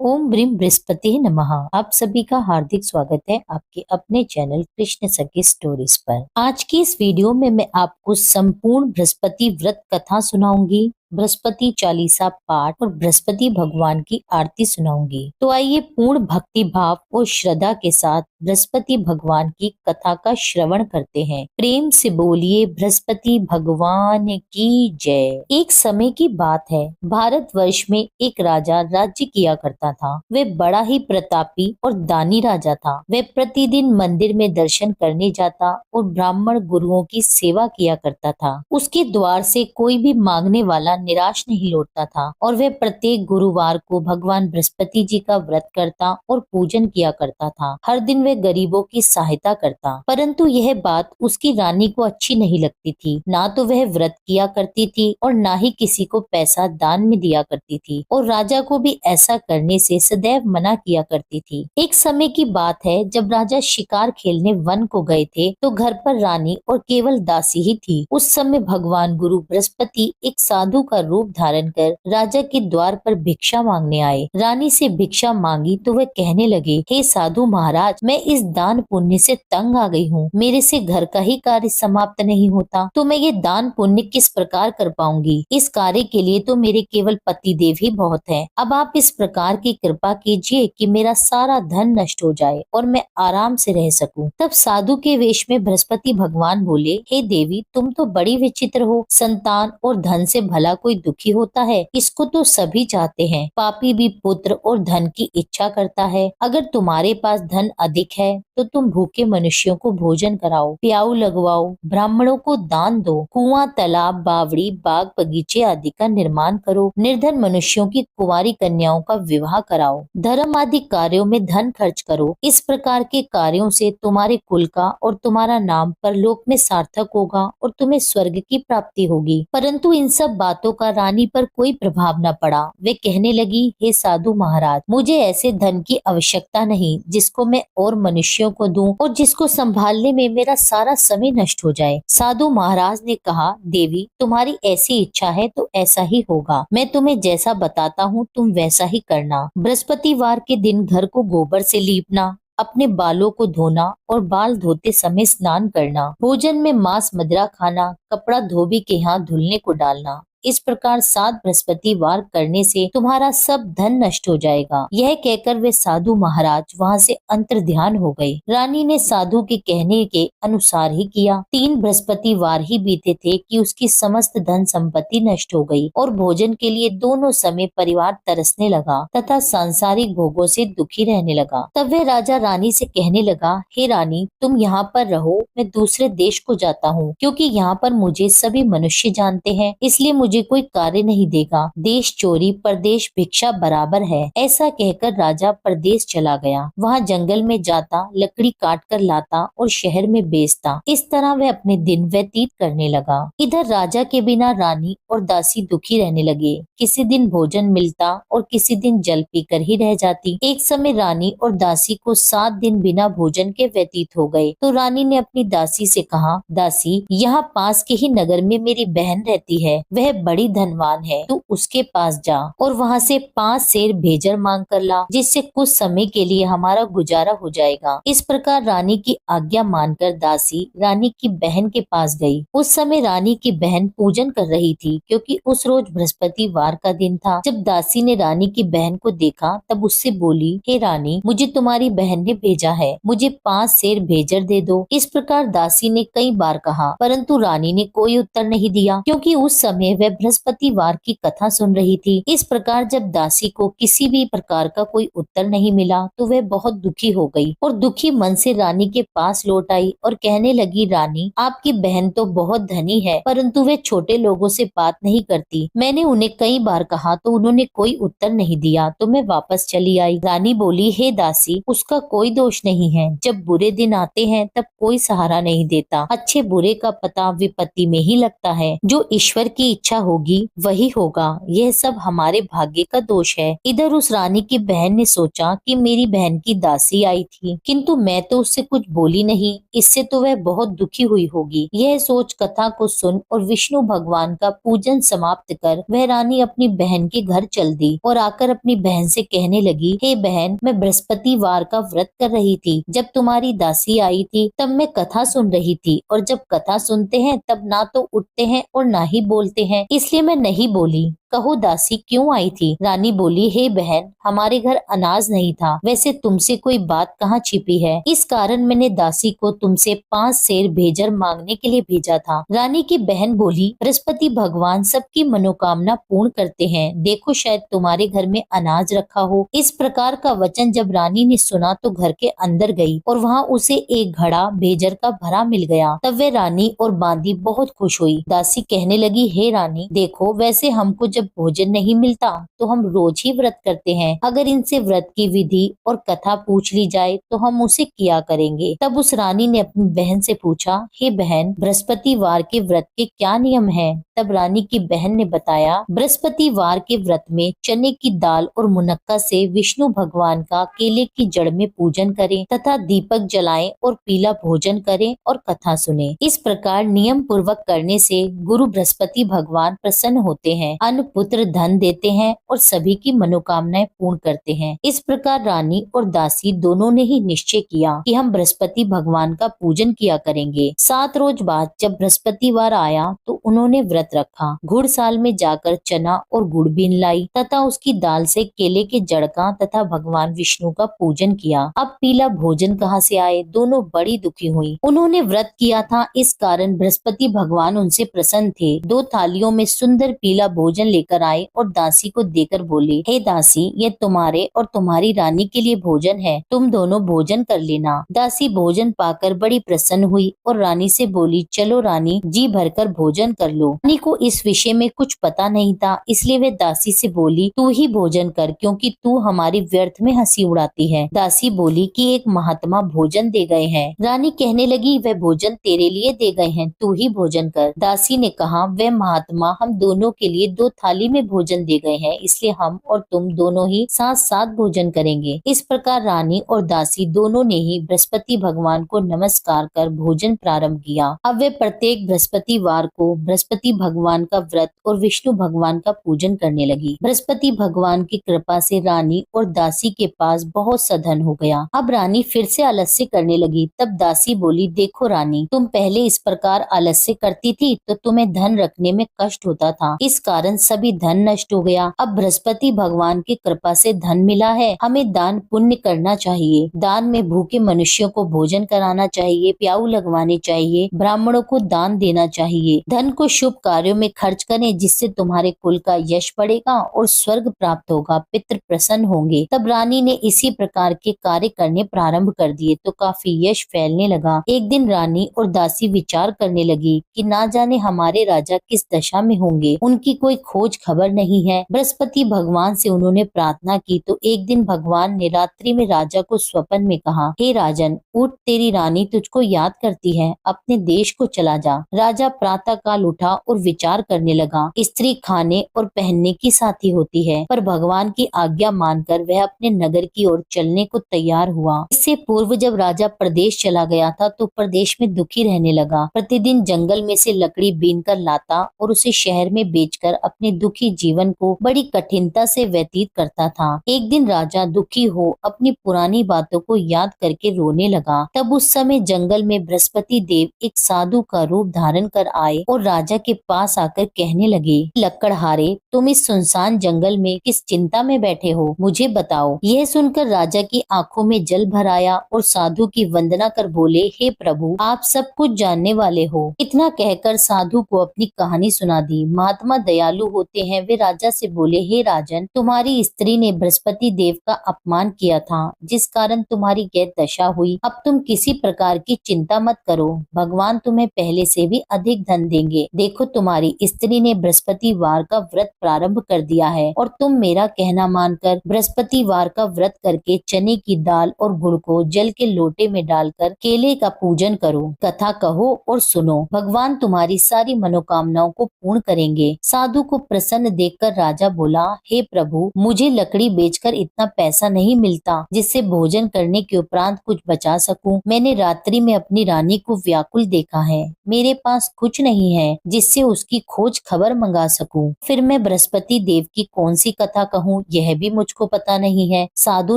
ओम brim Brihaspati नमः। आप सभी का हार्दिक स्वागत है आपके अपने चैनल कृष्ण सखी स्टोरीज पर। आज की इस वीडियो में मैं आपको संपूर्ण बृहस्पति व्रत कथा सुनाऊंगी, बृहस्पति चालीसा पाठ और बृहस्पति भगवान की आरती सुनाऊंगी। तो आइए पूर्ण भक्ति भाव और श्रद्धा के साथ बृहस्पति भगवान की कथा का श्रवण करते हैं। प्रेम से बोलिए बृहस्पति भगवान की जय। एक समय की बात है, भारतवर्ष में एक राजा राज्य किया करता था। वह बड़ा ही प्रतापी और दानी राजा था। वह प्रतिदिन मंदिर में दर्शन करने जाता और ब्राह्मण गुरुओं की सेवा किया करता था। उसके द्वार से कोई भी मांगने वाला निराश नहीं लौटता था और वह प्रत्येक गुरुवार को भगवान बृहस्पति जी का व्रत करता और पूजन किया करता था। हर दिन वह गरीबों की सहायता करता। परंतु यह बात उसकी रानी को अच्छी नहीं लगती थी। ना तो वह व्रत किया करती थी और ना ही किसी को पैसा दान में दिया करती थी और राजा को भी ऐसा करने से सदैव मना किया करती थी। एक समय की बात है, जब राजा शिकार खेलने वन को गए थे तो घर पर रानी और केवल दासी ही थी। उस समय भगवान गुरु बृहस्पति एक साधु का रूप धारण कर राजा के द्वार पर भिक्षा मांगने आए। रानी से भिक्षा मांगी तो वह कहने लगे, हे साधु महाराज, मैं इस दान पुण्य से तंग आ गई हूँ। मेरे से घर का ही कार्य समाप्त नहीं होता तो मैं ये दान पुण्य किस प्रकार कर पाऊंगी। इस कार्य के लिए तो मेरे केवल पति देव ही बहुत है। अब आप इस प्रकार की कृपा कीजिए कि मेरा सारा धन नष्ट हो जाए और मैं आराम से रह सकूं। तब साधु के वेश में बृहस्पति भगवान बोले, हे देवी, तुम तो बड़ी विचित्र हो। संतान और धन से भला कोई दुखी होता है? इसको तो सभी चाहते हैं। पापी भी पुत्र और धन की इच्छा करता है। अगर तुम्हारे पास धन अधिक है तो तुम भूखे मनुष्यों को भोजन कराओ, प्याऊ लगवाओ, ब्राह्मणों को दान दो, कुआं, तालाब, बावड़ी, बाग, बगीचे आदि का निर्माण करो, निर्धन मनुष्यों की कुंवारी कन्याओं का विवाह कराओ, धर्म आदि कार्यों में धन खर्च करो। इस प्रकार के कार्यों से तुम्हारे कुल का और तुम्हारा नाम परलोक में सार्थक होगा और तुम्हें स्वर्ग की प्राप्ति होगी। परंतु इन सब बातों का रानी पर कोई प्रभाव न पड़ा। वे कहने लगी, हे साधु महाराज, मुझे ऐसे धन की आवश्यकता नहीं जिसको मैं और मनुष्यों को दूं और जिसको संभालने में मेरा सारा समय नष्ट हो जाए। साधु महाराज ने कहा, देवी, तुम्हारी ऐसी इच्छा है तो ऐसा ही होगा। मैं तुम्हें जैसा बताता हूँ तुम वैसा ही करना। बृहस्पतिवार के दिन घर को गोबर से लीपना, अपने बालों को धोना और बाल धोते समय स्नान करना, भोजन में मांस मदिरा खाना, कपड़ा धोबी के यहाँ धुलने को डालना। इस प्रकार 7 बृहस्पतिवार करने से तुम्हारा सब धन नष्ट हो जाएगा। यह कहकर वे साधु महाराज वहाँ से अंतर ध्यान हो गए। रानी ने साधु के कहने के अनुसार ही किया। 3 बृहस्पतिवार ही बीते थे कि उसकी समस्त धन संपत्ति नष्ट हो गई और भोजन के लिए दोनों समय परिवार तरसने लगा तथा सांसारिक भोगों से दुखी रहने लगा। तब वह राजा रानी से कहने लगा, हे रानी, तुम यहाँ पर रहो, मैं दूसरे देश को जाता हूँ, क्योंकि यहाँ पर मुझे सभी मनुष्य जानते हैं, इसलिए मुझे कोई कार्य नहीं देगा। देश चोरी परदेश भिक्षा बराबर है। ऐसा कहकर राजा परदेश चला गया। वहाँ जंगल में जाता, लकड़ी काट कर लाता और शहर में बेचता। इस तरह वह अपने दिन व्यतीत करने लगा। इधर राजा के बिना रानी और दासी दुखी रहने लगे। किसी दिन भोजन मिलता और किसी दिन जल पीकर ही रह जाती। एक समय रानी और दासी को 7 दिन बिना भोजन के व्यतीत हो गए तो रानी ने अपनी दासी से कहा, दासी, यहाँ पास के ही नगर में मेरी बहन रहती है। वह बड़ी धनवान है, तू उसके पास जा और वहाँ से 5 सेर भेजर मांग कर ला, जिससे कुछ समय के लिए हमारा गुजारा हो जाएगा। इस प्रकार रानी की आज्ञा मानकर दासी रानी की बहन के पास गई। उस समय रानी की बहन पूजन कर रही थी, क्योंकि उस रोज बृहस्पतिवार का दिन था। जब दासी ने रानी की बहन को देखा तब उससे बोली, हे रानी, मुझे तुम्हारी बहन ने भेजा है, मुझे 5 सेर भेजर दे दो। इस प्रकार दासी ने कई बार कहा, परंतु रानी ने कोई उत्तर नहीं दिया, क्योंकि उस समय वह बृहस्पतिवार की कथा सुन रही थी। इस प्रकार जब दासी को किसी भी प्रकार का कोई उत्तर नहीं मिला तो वह बहुत दुखी हो गई और दुखी मन से रानी के पास लौट आई और कहने लगी, रानी, आपकी बहन तो बहुत धनी है, परंतु वे छोटे लोगों से बात नहीं करती। मैंने उन्हें कई बार कहा तो उन्होंने कोई उत्तर नहीं दिया तो मैं वापस चली आई। रानी बोली, हे दासी, उसका कोई दोष नहीं है। जब बुरे दिन आते हैं तब कोई सहारा नहीं देता। अच्छे बुरे का पता विपत्ति में ही लगता है। जो ईश्वर की इच्छा होगी वही होगा, यह सब हमारे भाग्य का दोष है। इधर उस रानी की बहन ने सोचा कि मेरी बहन की दासी आई थी, किंतु मैं तो उससे कुछ बोली नहीं, इससे तो वह बहुत दुखी हुई होगी। यह सोच कथा को सुन और विष्णु भगवान का पूजन समाप्त कर वह रानी अपनी बहन के घर चल दी और आकर अपनी बहन से कहने लगी, हे बहन, मैं बृहस्पतिवार का व्रत कर रही थी। जब तुम्हारी दासी आई थी तब मैं कथा सुन रही थी, और जब कथा सुनते हैं तब ना तो उठते हैं और ना ही बोलते हैं, इसलिए मैं नहीं बोली। कहो दासी क्यों आई थी? रानी बोली, हे बहन, हमारे घर अनाज नहीं था, वैसे तुमसे कोई बात कहाँ छिपी है, इस कारण मैंने दासी को तुमसे 5 सेर भेजर मांगने के लिए भेजा था। रानी की बहन बोली, बृहस्पति भगवान सबकी मनोकामना पूर्ण करते हैं, देखो शायद तुम्हारे घर में अनाज रखा हो। इस प्रकार का वचन जब रानी ने सुना तो घर के अंदर गई और वहाँ उसे एक घड़ा भेजर का भरा मिल गया। तब वे रानी और बांदी बहुत खुश हुई। दासी कहने लगी, हे रानी, देखो वैसे हमको जब भोजन नहीं मिलता तो हम रोज ही व्रत करते हैं, अगर इनसे व्रत की विधि और कथा पूछ ली जाए तो हम उसे किया करेंगे। तब उस रानी ने अपनी बहन से पूछा, हे बहन, बृहस्पतिवार के व्रत के क्या नियम है? तब रानी की बहन ने बताया, बृहस्पतिवार के व्रत में चने की दाल और मुनक्का से विष्णु भगवान का केले की जड़ में पूजन करें तथा दीपक जलाएं और पीला भोजन करें और कथा सुने। इस प्रकार नियम पूर्वक करने से गुरु बृहस्पति भगवान प्रसन्न होते हैं, अन्न पुत्र धन देते हैं और सभी की मनोकामनाएं पूर्ण करते हैं। इस प्रकार रानी और दासी दोनों ने ही निश्चय किया कि हम बृहस्पति भगवान का पूजन किया करेंगे। 7 रोज बाद जब बृहस्पतिवार आया तो उन्होंने व्रत रखा। घुड़साल में जाकर चना और गुड़ बीन लाई तथा उसकी दाल से केले के जड़ का तथा भगवान विष्णु का पूजन किया। अब पीला भोजन कहाँ से आए? दोनों बड़ी दुखी हुई। उन्होंने व्रत किया था, इस कारण बृहस्पति भगवान उनसे प्रसन्न थे। 2 थालियों में सुंदर पीला भोजन लेकर आए और दासी को देकर बोले, हे दासी, ये तुम्हारे और तुम्हारी रानी के लिए भोजन है, तुम दोनों भोजन कर लेना। दासी भोजन पाकर बड़ी प्रसन्न हुई और रानी से बोली, चलो रानी, जी भरकर भोजन कर लो। रानी को इस विषय में कुछ पता नहीं था, इसलिए वे दासी से बोली, तू ही भोजन कर, क्योंकि तू हमारी व्यर्थ में हंसी उड़ाती है। दासी बोली कि एक महात्मा भोजन दे गए हैं। रानी कहने लगी, वह भोजन तेरे लिए दे गए हैं, तू ही भोजन कर। दासी ने कहा, वह महात्मा हम दोनों के लिए 2 थाली में भोजन दे गए हैं, इसलिए हम और तुम दोनों ही साथ साथ भोजन करेंगे। इस प्रकार रानी और दासी दोनों ने ही बृहस्पति भगवान को नमस्कार कर भोजन प्रारंभ किया। अब वे प्रत्येक बृहस्पतिवार को बृहस्पति भगवान का व्रत और विष्णु भगवान का पूजन करने लगी। बृहस्पति भगवान की कृपा से रानी और दासी के पास बहुत सा धन हो गया। अब रानी फिर से आलस्य करने लगी। तब दासी बोली, देखो रानी, तुम पहले इस प्रकार आलस्य करती थी तो तुम्हें धन रखने में कष्ट होता था, इस कारण सभी धन नष्ट हो गया। अब बृहस्पति भगवान की कृपा से धन मिला है, हमें दान पुण्य करना चाहिए। दान में भूखे मनुष्यों को भोजन कराना चाहिए, प्याऊ लगवाने चाहिए, ब्राह्मणों को दान देना चाहिए। धन को शुभ कार्यों में खर्च करें, जिससे तुम्हारे कुल का यश बढ़ेगा और स्वर्ग प्राप्त होगा, पितृ प्रसन्न होंगे। तब रानी ने इसी प्रकार के कार्य करने प्रारंभ कर दिए तो काफी यश फैलने लगा। एक दिन रानी और दासी विचार करने लगी कि ना जाने हमारे राजा किस दशा में होंगे, उनकी कोई खोज खबर नहीं है। बृहस्पति भगवान से उन्होंने प्रार्थना की तो एक दिन भगवान ने रात्रि में राजा को स्वप्न में कहा, हे राजन, उठ, तेरी रानी तुझको याद करती है, अपने देश को चला जा। राजा प्रातः काल उठा और विचार करने लगा। स्त्री खाने और पहनने की साथी होती है, पर भगवान की आज्ञा मानकर वह अपने नगर की ओर चलने को तैयार हुआ। इससे पूर्व जब राजा प्रदेश चला गया था तो प्रदेश में दुखी रहने लगा। प्रतिदिन जंगल में से लकड़ी बीन कर लाता और उसे शहर में बेचकर अपने दुखी जीवन को बड़ी कठिनता से व्यतीत करता था। एक दिन राजा दुखी हो अपनी पुरानी बातों को याद करके रोने लगा। तब उस समय जंगल में बृहस्पति देव एक साधु का रूप धारण कर आए और राजा के पास आकर कहने लगे, लकड़हारे, तुम इस सुनसान जंगल में किस चिंता में बैठे हो, मुझे बताओ। यह सुनकर राजा की आंखों में जल भर आया और साधु की वंदना कर बोले, हे प्रभु, आप सब कुछ जानने वाले हो। इतना कहकर साधु को अपनी कहानी सुना दी। महात्मा दयालु होते हैं वे राजा से बोले, हे राजन, तुम्हारी स्त्री ने बृहस्पति देव का अपमान किया था, जिस कारण तुम्हारी यह दशा हुई। अब तुम किसी प्रकार की चिंता मत करो, भगवान तुम्हें पहले से भी अधिक धन देंगे। देखो, तुम्हारी स्त्री ने बृहस्पतिवार का व्रत प्रारंभ कर दिया है और तुम मेरा कहना मानकर बृहस्पतिवार का व्रत करके चने की दाल और गुड़ को जल के लोटे में डालकर केले का पूजन करो, कथा कहो और सुनो। भगवान तुम्हारी सारी मनोकामनाओं को पूर्ण करेंगे। साधु को प्रसन्न देखकर राजा बोला, हे प्रभु, मुझे लकड़ी बेचकर इतना पैसा नहीं मिलता जिससे भोजन करने के उपरांत कुछ बचा सकूं। मैंने रात्रि में अपनी रानी को व्याकुल देखा है। मेरे पास कुछ नहीं है जिससे उसकी खोज खबर मंगा सकूं। फिर मैं बृहस्पति देव की कौन सी कथा कहूँ, यह भी मुझको पता नहीं है। साधु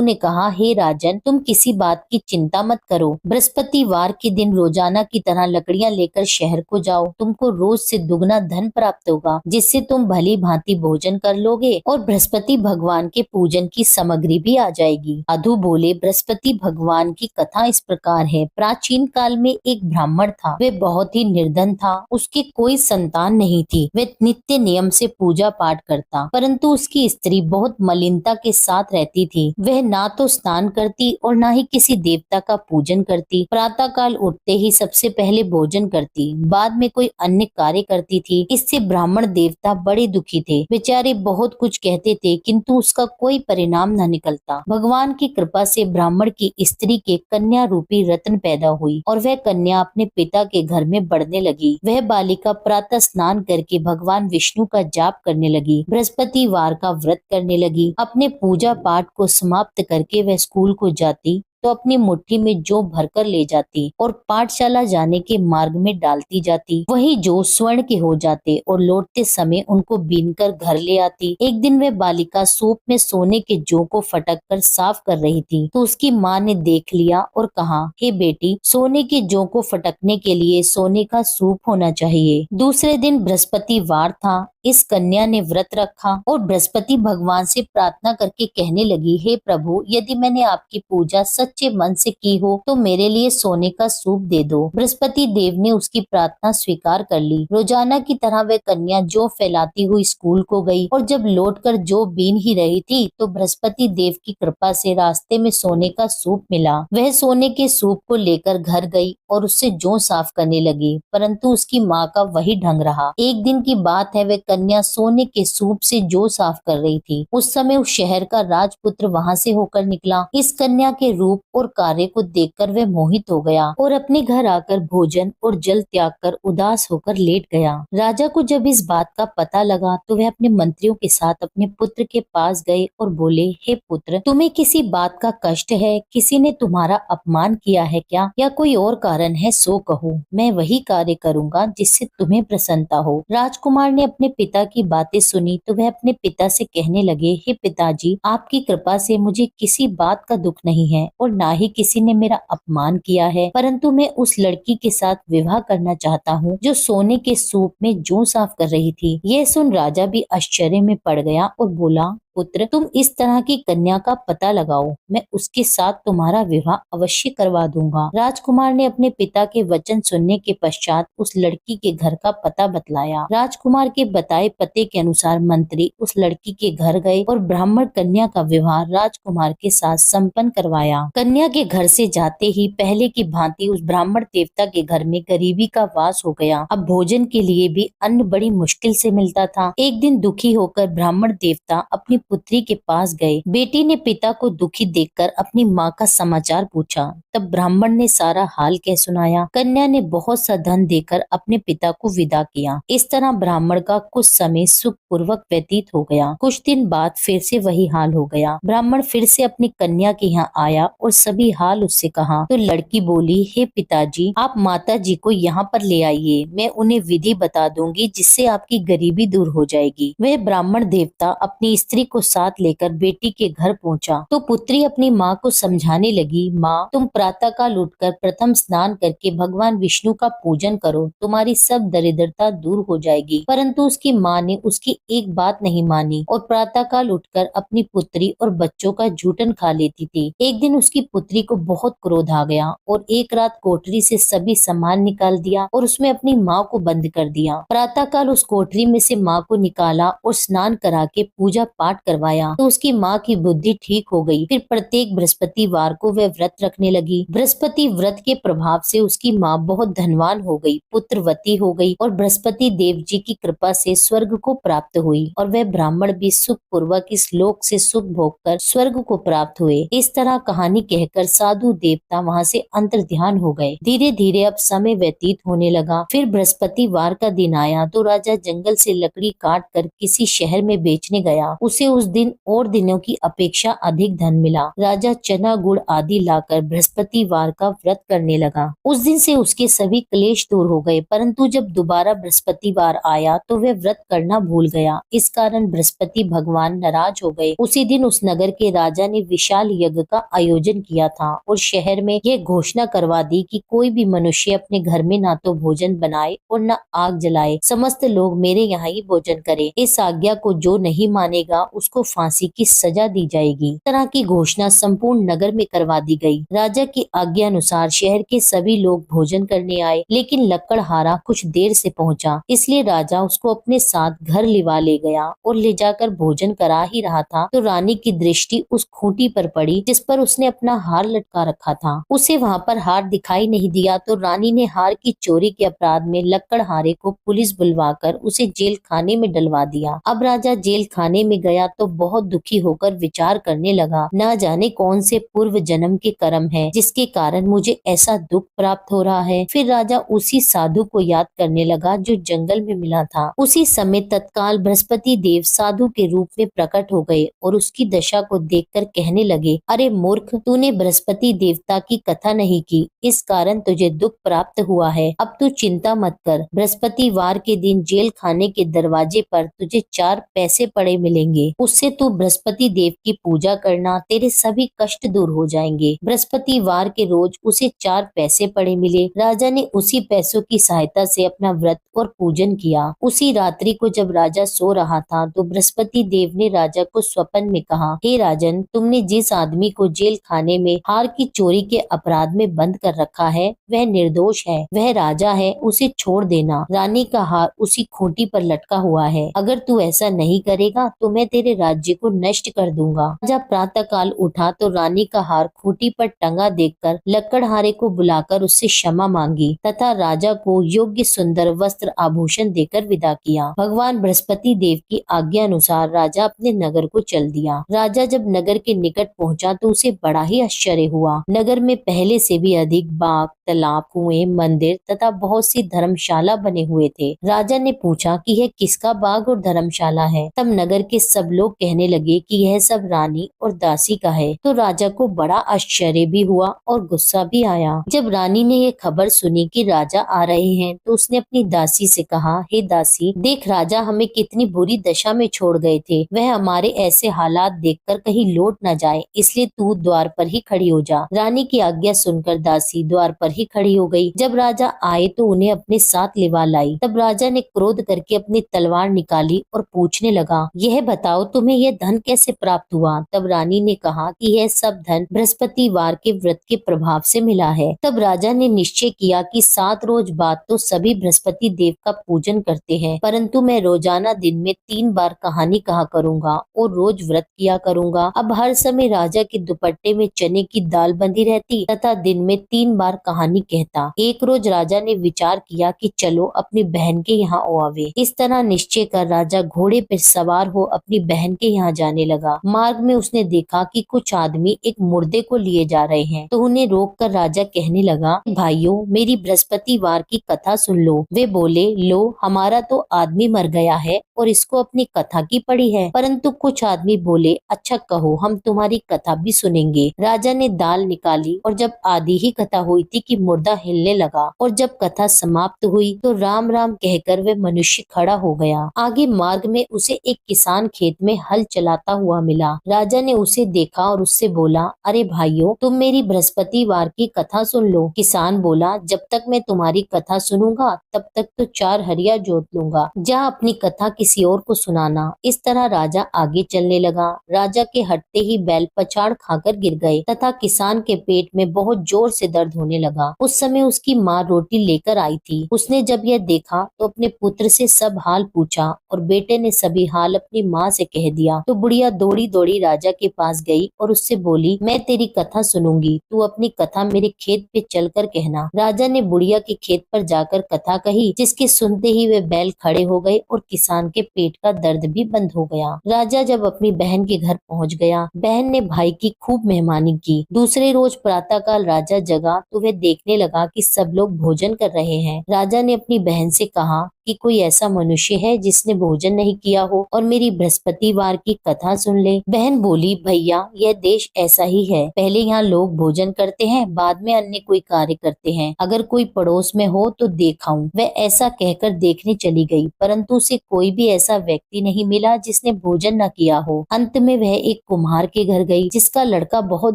ने कहा, हे राजन, तुम किसी बात की चिंता मत करो। बृहस्पतिवार के दिन रोजाना की तरह लकड़ियां लेकर शहर को जाओ। तुमको रोज से दुगना धन प्राप्त होगा, जिससे तुम भली भांति भोजन कर लोगे और बृहस्पति भगवान के पूजन की सामग्री भी आ जाएगी। साधु बोले, बृहस्पति भगवान की कथा इस प्रकार है। प्राचीन काल में एक ब्राह्मण था। वह बहुत ही निर्धन था। उसकी कोई संतान नहीं थी। वह नित्य नियम से पूजा पाठ करता, परंतु उसकी स्त्री बहुत मलिनता के साथ रहती थी। वह ना तो स्नान करती और ना ही किसी देवता का पूजन करती। प्रातः काल उठते ही सबसे पहले भोजन करती, बाद में कोई अन्य कार्य करती थी। इससे ब्राह्मण देवता बड़े दुखी थे। बेचारे बहुत कुछ कहते थे, किंतु उसका कोई परिणाम न निकलता। भगवान की कृपा से ब्राह्मण की स्त्री के कन्या रूपी रत्न पैदा हुई और वह कन्या अपने पिता के घर में बढ़ने लगी। वह बालिका प्रातः स्नान करके भगवान विष्णु का जाप करने लगी, बृहस्पतिवार का व्रत करने लगी। अपने पूजा पाठ को समाप्त करके वह स्कूल को जाती तो अपनी मुट्ठी में जौ भरकर ले जाती और पाठशाला जाने के मार्ग में डालती जाती। वही जौ स्वर्ण के हो जाते और लौटते समय उनको बीनकर घर ले आती। एक दिन वह बालिका सूप में सोने के जौ को फटक कर साफ कर रही थी, तो उसकी माँ ने देख लिया और कहा, हे बेटी, सोने के जौ को फटकने के लिए सोने का सूप होना चाहिए। दूसरे दिन बृहस्पतिवार था। इस कन्या ने व्रत रखा और बृहस्पति भगवान से प्रार्थना करके कहने लगी, हे प्रभु, यदि मैंने आपकी पूजा सच्चे मन से की हो तो मेरे लिए सोने का सूप दे दो। बृहस्पति देव ने उसकी प्रार्थना स्वीकार कर ली। रोजाना की तरह वह कन्या जौ फैलाती हुई स्कूल को गई और जब लौटकर जौ बीन ही रही थी तो बृहस्पति देव की कृपा से रास्ते में सोने का सूप मिला। वह सोने के सूप को लेकर घर गई और उससे जौ साफ करने लगी, परंतु उसकी माँ का वही ढंग रहा। एक दिन की बात है, वह कन्या सोने के सूप से जौ साफ कर रही थी। उस समय उस शहर का राजपुत्र वहां से होकर निकला। इस कन्या के रूप और कार्य को देखकर वह मोहित हो गया और अपने घर आकर भोजन और जल त्याग कर उदास होकर लेट गया। राजा को जब इस बात का पता लगा तो वह अपने मंत्रियों के साथ अपने पुत्र के पास गए और बोले, हे पुत्र, तुम्हें किसी बात का कष्ट है? किसी ने तुम्हारा अपमान किया है क्या, या कोई और कारण है? सो कहो, मैं वही कार्य करूंगा जिससे तुम्हें प्रसन्नता हो। राजकुमार ने अपने पिता की बातें सुनी तो वह अपने पिता से कहने लगे, हे पिताजी, आपकी कृपा से मुझे किसी बात का दुख नहीं है और ना ही किसी ने मेरा अपमान किया है, परंतु मैं उस लड़की के साथ विवाह करना चाहता हूँ जो सोने के सूप में जौ साफ कर रही थी। यह सुन राजा भी आश्चर्य में पड़ गया और बोला, पुत्र, तुम इस तरह की कन्या का पता लगाओ, मैं उसके साथ तुम्हारा विवाह अवश्य करवा दूंगा। राजकुमार ने अपने पिता के वचन सुनने के पश्चात उस लड़की के घर का पता बतलाया। राजकुमार के बताए पते के अनुसार मंत्री उस लड़की के घर गए और ब्राह्मण कन्या का विवाह राजकुमार के साथ संपन्न करवाया। कन्या के घर से जाते ही पहले की भांति उस ब्राह्मण देवता के घर में गरीबी का वास हो गया। अब भोजन के लिए भी अन्न बड़ी मुश्किल से मिलता था। एक दिन दुखी होकर ब्राह्मण देवता अपनी पुत्री के पास गए। बेटी ने पिता को दुखी देखकर अपनी माँ का समाचार पूछा। तब ब्राह्मण ने सारा हाल कह सुनाया। कन्या ने बहुत सा धन देकर अपने पिता को विदा किया। इस तरह ब्राह्मण का कुछ समय सुख पूर्वक व्यतीत हो गया। कुछ दिन बाद फिर से वही हाल हो गया। ब्राह्मण फिर से अपनी कन्या के यहाँ आया और सभी हाल उससे कहा तो लड़की बोली, हे पिताजी, आप माता जी को यहाँ पर ले आइए, मैं उन्हें विधि बता दूंगी जिससे आपकी गरीबी दूर हो जाएगी। वह ब्राह्मण देवता अपनी स्त्री को साथ लेकर बेटी के घर पहुंचा तो पुत्री अपनी माँ को समझाने लगी, माँ तुम प्रातःकाल उठकर प्रथम स्नान करके भगवान विष्णु का पूजन करो, तुम्हारी सब दरिद्रता दूर हो जाएगी। परंतु उसकी माँ ने उसकी एक बात नहीं मानी और प्रातःकाल उठकर अपनी पुत्री और बच्चों का जूठन खा लेती थी। एक दिन उसकी पुत्री को बहुत क्रोध आ गया और एक रात कोठरी से सभी सामान निकाल दिया और उसमें अपनी माँ को बंद कर दिया। प्रातःकाल उस कोठरी में से माँ को निकाला और स्नान करा के पूजा पाठ करवाया तो उसकी माँ की बुद्धि ठीक हो गई। फिर प्रत्येक बृहस्पतिवार को वह व्रत रखने लगी। बृहस्पति व्रत के प्रभाव से उसकी माँ बहुत धनवान हो गई, पुत्रवती हो गई और बृहस्पति देव जी की कृपा से स्वर्ग को प्राप्त हुई और वह ब्राह्मण भी सुख पूर्वक इस लोक से सुख भोग कर स्वर्ग को प्राप्त हुए। इस तरह कहानी कहकर साधु देवता वहाँ से अंतर्ध्यान हो गए। धीरे धीरे अब समय व्यतीत होने लगा। फिर बृहस्पतिवार का दिन आया तो राजा जंगल से लकड़ी काट कर किसी शहर में बेचने गया। उसे उस दिन और दिनों की अपेक्षा अधिक धन मिला। राजा चना गुड़ आदि लाकर बृहस्पतिवार का व्रत करने लगा। उस दिन से उसके सभी क्लेश दूर हो गए। परंतु जब दोबारा बृहस्पतिवार आया तो वह व्रत करना भूल गया। इस कारण बृहस्पति भगवान नाराज हो गए। उसी दिन उस नगर के राजा ने विशाल यज्ञ का आयोजन किया था और शहर में यह घोषणा करवा दी कि कोई भी मनुष्य अपने घर में ना तो भोजन बनाए और न आग जलाए, समस्त लोग मेरे यहाँ ही भोजन करें। इस आज्ञा को जो नहीं मानेगा उसको फांसी की सजा दी जाएगी। इस तरह की घोषणा संपूर्ण नगर में करवा दी गई। राजा की आज्ञा अनुसार शहर के सभी लोग भोजन करने आए, लेकिन लकड़हारा कुछ देर से पहुंचा, इसलिए राजा उसको अपने साथ घर लिवा ले गया और ले जाकर भोजन करा ही रहा था तो रानी की दृष्टि उस खूंटी पर पड़ी जिस पर उसने अपना हार लटका रखा था। उसे वहाँ पर हार दिखाई नहीं दिया तो रानी ने हार की चोरी के अपराध में लकड़हारे को पुलिस बुलवाकर उसे जेल खाने में डलवा दिया। अब राजा जेल खाने में गया तो बहुत दुखी होकर विचार करने लगा, न जाने कौन से पूर्व जन्म के कर्म है जिसके कारण मुझे ऐसा दुख प्राप्त हो रहा है। फिर राजा उसी साधु को याद करने लगा जो जंगल में मिला था। उसी समय तत्काल बृहस्पति देव साधु के रूप में प्रकट हो गए और उसकी दशा को देखकर कहने लगे, अरे मूर्ख, तूने बृहस्पति देवता की कथा नहीं की, इस कारण तुझे दुख प्राप्त हुआ है। अब तू चिंता मत कर, बृहस्पतिवार के दिन जेल खाने के दरवाजे पर तुझे 4 पैसे पड़े मिलेंगे, उससे तू बृहस्पति देव की पूजा करना, तेरे सभी कष्ट दूर हो जाएंगे। बृहस्पतिवार के रोज उसे 4 पैसे पड़े मिले। राजा ने उसी पैसों की सहायता से अपना व्रत और पूजन किया। उसी रात्रि को जब राजा सो रहा था तो बृहस्पति देव ने राजा को स्वप्न में कहा, हे राजन, तुमने जिस आदमी को जेल खाने में हार की चोरी के अपराध में बंद कर रखा है वह निर्दोष है, वह राजा है, उसे छोड़ देना। रानी का हार उसी खूंटी पर लटका हुआ है, अगर तू ऐसा नहीं करेगा तो मैं तेरे राज्य को नष्ट कर दूंगा। राजा प्रातः काल उठा तो रानी का हार खूंटी पर टंगा देखकर लकड़हारे को बुलाकर उससे क्षमा मांगी तथा राजा को योग्य सुंदर वस्त्र आभूषण देकर विदा किया। भगवान बृहस्पति देव की आज्ञा अनुसार राजा अपने नगर को चल दिया। राजा जब नगर के निकट पहुंचा तो उसे बड़ा ही आश्चर्य हुआ। नगर में पहले से भी अधिक बाग, तालाब, कुएं, मंदिर तथा बहुत सी धर्मशाला बने हुए थे। राजा ने पूछा कि यह किसका बाग और धर्मशाला है। तब नगर के सब लोग कहने लगे कि यह सब रानी और दासी का है। तो राजा को बड़ा आश्चर्य भी हुआ और गुस्सा भी आया। जब रानी ने यह खबर सुनी कि राजा आ रहे हैं तो उसने अपनी दासी से कहा, हे दासी, देख राजा हमें कितनी बुरी दशा में छोड़ गए थे, वह हमारे ऐसे हालात देखकर कहीं लौट न जाए, इसलिए तू द्वार पर ही खड़ी हो जा। रानी की आज्ञा सुनकर दासी द्वार पर ही खड़ी हो गई। जब राजा आए तो उन्हें अपने साथ लिवा लाई। तब राजा ने क्रोध करके अपनी तलवार निकाली और पूछने लगा, यह बताओ तुम्हें यह धन कैसे प्राप्त हुआ। तब रानी ने कहा कि यह सब धन बृहस्पतिवार के व्रत के प्रभाव से मिला है। तब राजा ने निश्चय किया कि 7 रोज बाद तो सभी बृहस्पति देव का पूजन करते हैं, परंतु मैं रोजाना दिन में 3 बार कहानी कहा करूंगा और रोज व्रत किया करूंगा। अब हर समय राजा के दुपट्टे में चने की दाल बंधी रहती तथा दिन में 3 बार कहानी कहता। एक रोज राजा ने विचार किया कि चलो अपनी बहन के यहाँ आवे। इस तरह निश्चय कर राजा घोड़े पर सवार हो अपनी बहन के यहाँ जाने लगा। मार्ग में उसने देखा कि कुछ आदमी एक मुर्दे को लिए जा रहे हैं, तो उन्हें रोक कर राजा कहने लगा, भाइयों, मेरी बृहस्पतिवार की कथा सुन लो। वे बोले, लो, हमारा तो आदमी मर गया है और इसको अपनी कथा की पड़ी है। परंतु कुछ आदमी बोले, अच्छा कहो, हम तुम्हारी कथा भी सुनेंगे। राजा ने दाल निकाली और जब आधी ही कथा हुई थी कि क्योंकि मुर्दा हिलने लगा और जब कथा समाप्त हुई तो राम राम कहकर वह मनुष्य खड़ा हो गया। आगे मार्ग में उसे एक किसान खेत में हल चलाता हुआ मिला। राजा ने उसे देखा और उससे बोला, अरे भाइयों, तुम मेरी बृहस्पतिवार की कथा सुन लो। किसान बोला, जब तक मैं तुम्हारी कथा सुनूंगा तब तक तो 4 हरिया जोत लूंगा, जा अपनी कथा किसी और को सुनाना। इस तरह राजा आगे चलने लगा। राजा के हटते ही बैल पछाड़ खाकर गिर गए तथा किसान के पेट में बहुत जोर से दर्द होने लगा। उस समय उसकी माँ रोटी लेकर आई थी। उसने जब यह देखा तो अपने पुत्र से सब हाल पूछा और बेटे ने सभी हाल अपनी माँ से कह दिया। तो बुढ़िया दौड़ी दौड़ी राजा के पास गई और उससे बोली, मैं तेरी कथा सुनूंगी, तू अपनी कथा मेरे खेत पे चलकर कहना। राजा ने बुढ़िया के खेत पर जाकर कथा कही, जिसके सुनते ही वे बैल खड़े हो गए और किसान के पेट का दर्द भी बंद हो गया। राजा जब अपनी बहन के घर पहुंच गया, बहन ने भाई की खूब मेहमानी की। दूसरे रोज प्रातःकाल राजा जगा तो वह देखने लगा कि सब लोग भोजन कर रहे हैं। राजा ने अपनी बहन से कहा कि कोई ऐसा मनुष्य है जिसने भोजन नहीं किया हो और मेरी बृहस्पतिवार की कथा सुन ले। बहन बोली, भैया, यह देश ऐसा ही है, पहले यहाँ लोग भोजन करते हैं, बाद में अन्य कोई कार्य करते हैं। अगर कोई पड़ोस में हो तो देखाऊं। वह ऐसा कहकर देखने चली गई, परंतु उसे कोई भी ऐसा व्यक्ति नहीं मिला जिसने भोजन न किया हो। अंत में वह एक कुम्हार के घर गई, जिसका लड़का बहुत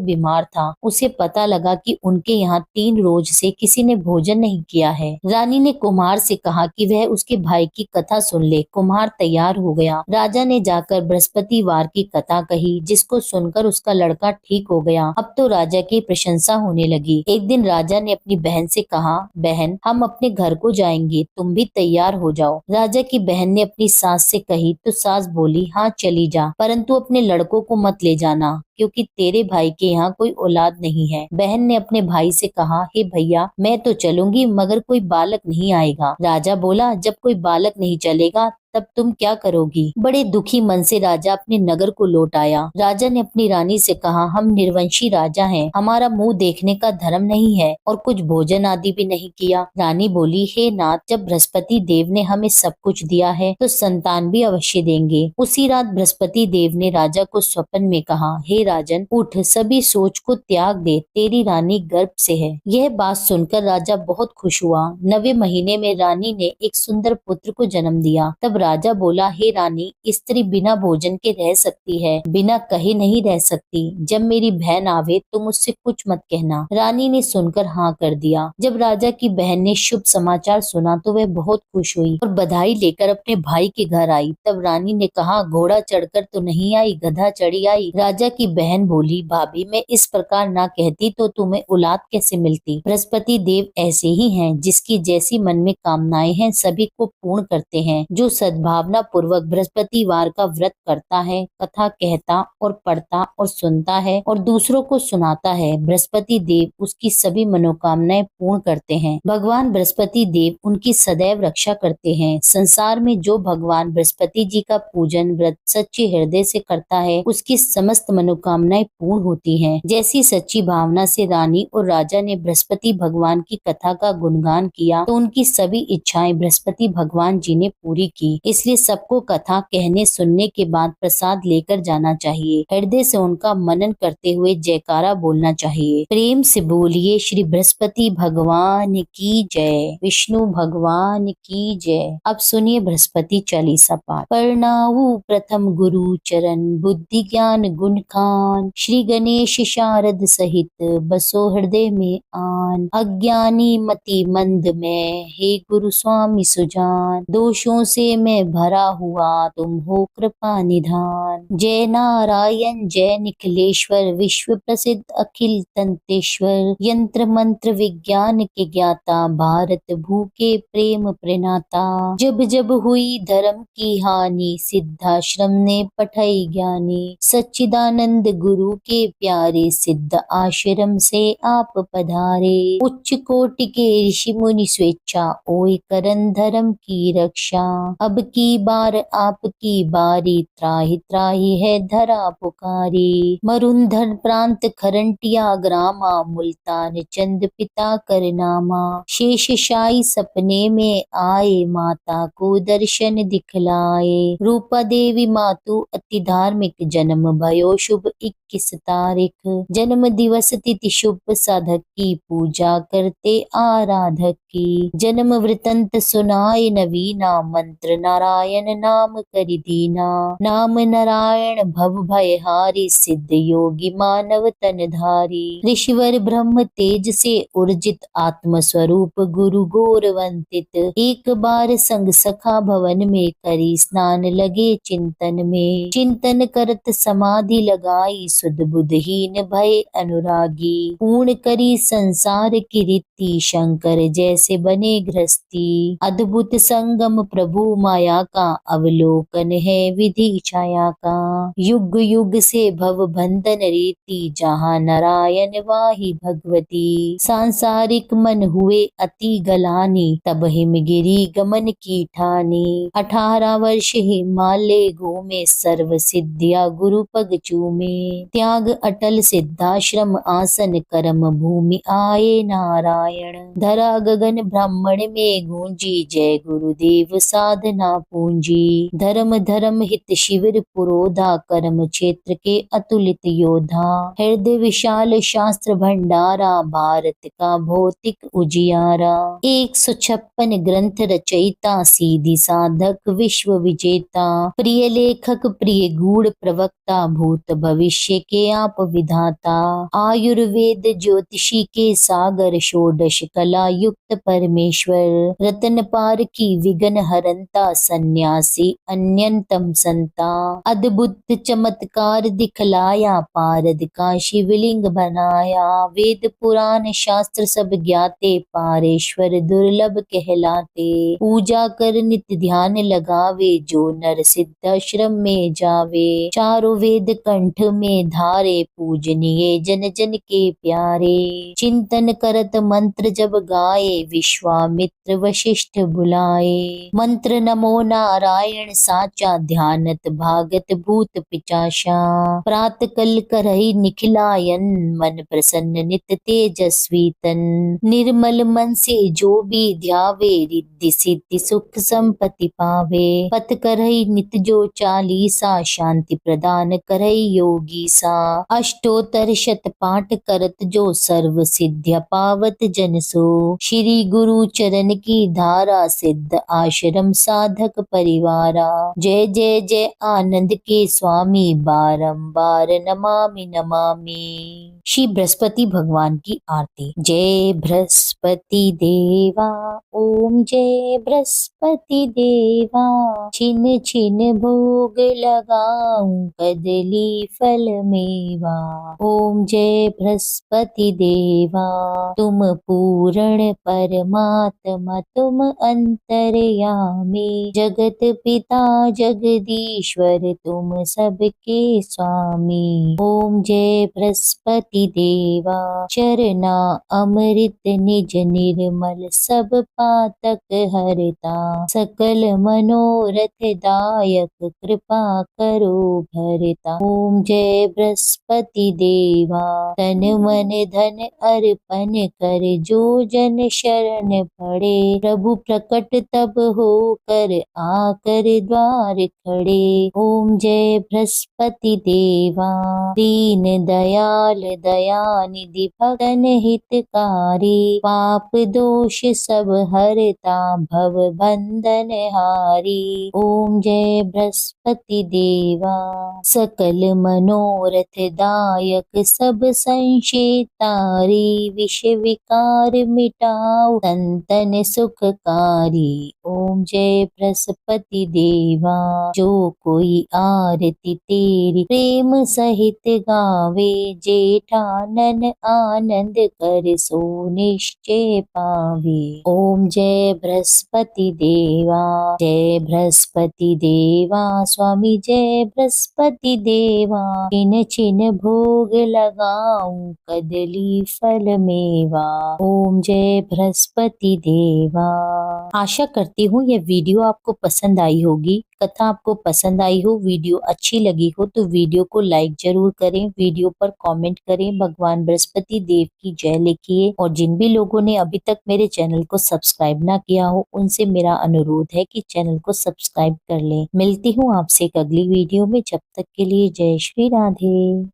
बीमार था। उसे पता लगा कि उनके यहाँ 3 रोज से किसी ने भोजन नहीं किया है। रानी ने कुम्हार से कहा कि वह उसके भाई की कथा सुन ले। कुम्हार तैयार हो गया। राजा ने जाकर बृहस्पतिवार की कथा कही, जिसको सुनकर उसका लड़का ठीक हो गया। अब तो राजा की प्रशंसा होने लगी। एक दिन राजा ने अपनी बहन से कहा, बहन, हम अपने घर को जाएंगे, तुम भी तैयार हो जाओ। राजा की बहन ने अपनी सास से कही तो सास बोली, हाँ चली जा, परंतु अपने लड़कों को मत ले जाना, क्योंकि तेरे भाई के यहाँ कोई औलाद नहीं है। बहन ने अपने भाई से कहा, हे भैया, मैं तो चलूंगी मगर कोई बालक नहीं आएगा। राजा बोला, जब कोई बालक नहीं चलेगा तब तुम क्या करोगी? बड़े दुखी मन से राजा अपने नगर को लौट आया। राजा ने अपनी रानी से कहा, हम निर्वंशी राजा हैं, हमारा मुंह देखने का धर्म नहीं है और कुछ भोजन आदि भी नहीं किया। रानी बोली, हे नाथ, जब बृहस्पति देव ने हमें सब कुछ दिया है तो संतान भी अवश्य देंगे। उसी रात बृहस्पति देव ने राजा को स्वप्न में कहा, हे राजन, उठ, सभी सोच को त्याग दे, तेरी रानी गर्भ से है। यह बात सुनकर राजा बहुत खुश हुआ। 9वें महीने में रानी ने एक सुंदर पुत्र को जन्म दिया। तब राजा बोला, हे रानी, स्त्री बिना भोजन के रह सकती है, बिना कहे नहीं रह सकती। जब मेरी बहन आवे तो मुझसे कुछ मत कहना। रानी ने सुनकर हाँ कर दिया। जब राजा की बहन ने शुभ समाचार सुना तो वह बहुत खुश हुई और बधाई लेकर अपने भाई के घर आई। तब रानी ने कहा, घोड़ा चढ़कर तो नहीं आई, गधा चढ़ी आई। राजा की बहन बोली, भाभी, मैं इस प्रकार ना कहती तो तुम्हें औलाद कैसे मिलती? बृहस्पति देव ऐसे ही हैं, जिसकी जैसी मन में कामनाएं हैं सभी को पूर्ण करते हैं। जो सद्भावना पूर्वक बृहस्पतिवार का व्रत करता है, कथा कहता और पढ़ता और सुनता है और दूसरों को सुनाता है, बृहस्पति देव उसकी सभी मनोकामनाएं पूर्ण करते हैं। भगवान बृहस्पति देव उनकी सदैव रक्षा करते हैं। संसार में जो भगवान बृहस्पति जी का पूजन व्रत सच्चे हृदय से करता है, उसकी समस्त मनोकामनाएं पूर्ण होती हैं। जैसी सच्ची भावना से रानी और राजा ने बृहस्पति भगवान की कथा का गुणगान किया तो उनकी सभी इच्छाएं बृहस्पति भगवान जी ने पूरी की। इसलिए सबको कथा कहने सुनने के बाद प्रसाद लेकर जाना चाहिए। हृदय से उनका मनन करते हुए जयकारा बोलना चाहिए। प्रेम से बोलिए, श्री बृहस्पति भगवान की जय, विष्णु भगवान की जय। अब सुनिए बृहस्पति चालीसा पाठ। प्रणाऊ प्रथम गुरु चरण, बुद्धि ज्ञान गुण खान, श्री गणेश शारद सहित बसो हृदय में आन। अज्ञानी मति मंद में, हे गुरु स्वामी सुजान, दोषों से मैं भरा हुआ तुम हो कृपा निधान। जय नारायण जय निखिलेश्वर, विश्व प्रसिद्ध अखिल तंतेश्वर, यंत्र मंत्र विज्ञान के ज्ञाता, भारत भू के प्रेम प्रणेता। जब जब हुई धर्म की हानि, सिद्धाश्रम ने पठाई ज्ञानी, सच्चिदानंद गुरु के प्यारे, सिद्ध आश्रम से आप पधारे। उच्च कोटि के ऋषि मुनि स्वेच्छा, ओए करन धर्म की रक्षा, अब अब की बार आपकी बारी, त्राहि त्राहि है धरा पुकारी। मरुंधर प्रांत खरंटिया ग्रामा, मुल्तान चंद पिता करनामा। शेष शाही सपने में आए, माता को दर्शन दिखलाए। रूपा देवी मातु अति धार्मिक, जन्म भयो शुभ 21 तारीख। जन्म दिवस तिथि शुभ, साधक की पूजा करते आराधक की। जन्म वृतंत सुनाए नवीना, मंत्र नारायण नाम करि दीना। नाम नारायण भव भय हारी, सिद्ध योगी मानव तन धारी। ऋषिवर ब्रह्म तेज से उर्जित, आत्म स्वरूप गुरु गौरवंतित। एक बार संग सखा भवन में, करी स्नान लगे चिंतन में। चिंतन करत समाधि लगाई, सुध बुधहीन भय अनुरागी। पूर्ण करी संसार की रीति, शंकर जैसे बने गृहस्थी। अद्भुत संगम प्रभु माया का, अवलोकन है विधि छाया का। युग युग से भव बंधन रीति, जहाँ नारायण वाही भगवती। सांसारिक मन हुए अति गलानी, तब हिमगिरी गमन की ठानी। 18 वर्ष हिमालय घूमे, सर्व सिद्धिया गुरु पग चूमे। त्याग अटल सिद्धाश्रम आसन, कर्म भूमि आए नारायण। धरा गगन ब्राह्मण में गूंजी, जय गुरुदेव साधना पूंजी। धर्म धर्म हित शिविर पुरोधा, कर्म क्षेत्र के अतुलित योधा। हृदय विशाल शास्त्र भंडारा, भारत का भौतिक उजियारा। 156 ग्रंथ रचयिता, सीधी साधक विश्व विजेता। प्रिय लेखक प्रिय गूढ़ प्रवक्ता, भूत भविष्य के आप विधाता। आयुर्वेद ज्योतिषी के सागर, षोडश कला युक्त परमेश्वर। रतन पार की विघ्न हरंता, सन्यासी अन्यतम संता। अद्भुत चमत्कार दिखलाया, पारद का शिवलिंग बनाया। वेद पुराण शास्त्र सब ज्ञाते, पारेश्वर दुर्लभ कहलाते। पूजा कर नित्य ध्यान लगावे, जो नर सिद्धाश्रम में जावे। चारों वेद कंठ में धारे, पूजनीय जन जन के प्यारे। चिंतन करत मंत्र जब गाए, विश्वामित्र वशिष्ठ बुलाए। मंत्र नमो नारायण साचा, ध्यानत भागत भूत पिचाशा। प्रात कल करहि निखिलायन, मन प्रसन्न नित तेजस्वी तन। निर्मल मन से जो भी ध्यावे, रिद्धि सिद्धि सुख संपत्ति पावे। पथ करहि नित जो चालीसा, शांति प्रदान करहि योगी सा। अष्टोत्तर शत पाठ करत जो, सर्व सिद्ध्या पावत जन सो। श्री गुरु चरण की धारा, सिद्ध आश्रम साधक परिवारा। जय जय जय आनंद के स्वामी, बारंबार नमामि नमामि। श्री बृहस्पति भगवान की आरती। जय बृहस्पति देवा, ओम जय बृहस्पति देवा। छिन छिन भोग लगाऊं, कदली फल मेवा। ओम जय बृहस्पति देवा, तुम पूर्ण परमात्मा, तुम अंतर्यामी। जगत पिता जगदीश्वर, तुम सबके स्वामी। ओम जय बृहस्पति देवा, चरना अमृत निज निर्मल, सब पातक हरता। सकल मनोरथ दायक, कृपा करो भरता। ओम जय बृहस्पति देवा, तन मन धन अर्पण कर, जो जन शरण पड़े। प्रभु प्रकट तब हो कर, आकर द्वार खड़े। ओम जय बृहस्पति देवा, दीन दयाल दयानिधि, भक्तन हितकारी। पाप दोष सब हरता, भव बंधन हारी। ओम जय बृहस्पति देवा, सकल मनोरथ दायक, सब संशय तारी। विष विकार मिटाओ, संतन सुखकारी। ओम जय बृहस्पति देवा, जो कोई आरती तेरी प्रेम सहित गावे। जेठानन आनंद कर, सो निश्चय पावे। ओम जय बृहस्पति देवा, जय बृहस्पति देवा। स्वामी जय बृहस्पति देवा, छिन छिन भोग लगाऊं, कदली फल मेवा। ओम जय बृहस्पति देवा। आशा करती हूँ यह वीडियो आपको पसंद आई होगी। कथा आपको पसंद आई हो, वीडियो अच्छी लगी हो तो वीडियो को लाइक जरूर करें, वीडियो पर कमेंट करें, भगवान बृहस्पति देव की जय लिखिए और जिन भी लोगों ने अभी तक मेरे चैनल को सब्सक्राइब ना किया हो उनसे मेरा अनुरोध है कि चैनल को सब्सक्राइब कर लें। मिलती हूँ आपसे एक अगली वीडियो में, जब तक के लिए जय श्री राधे।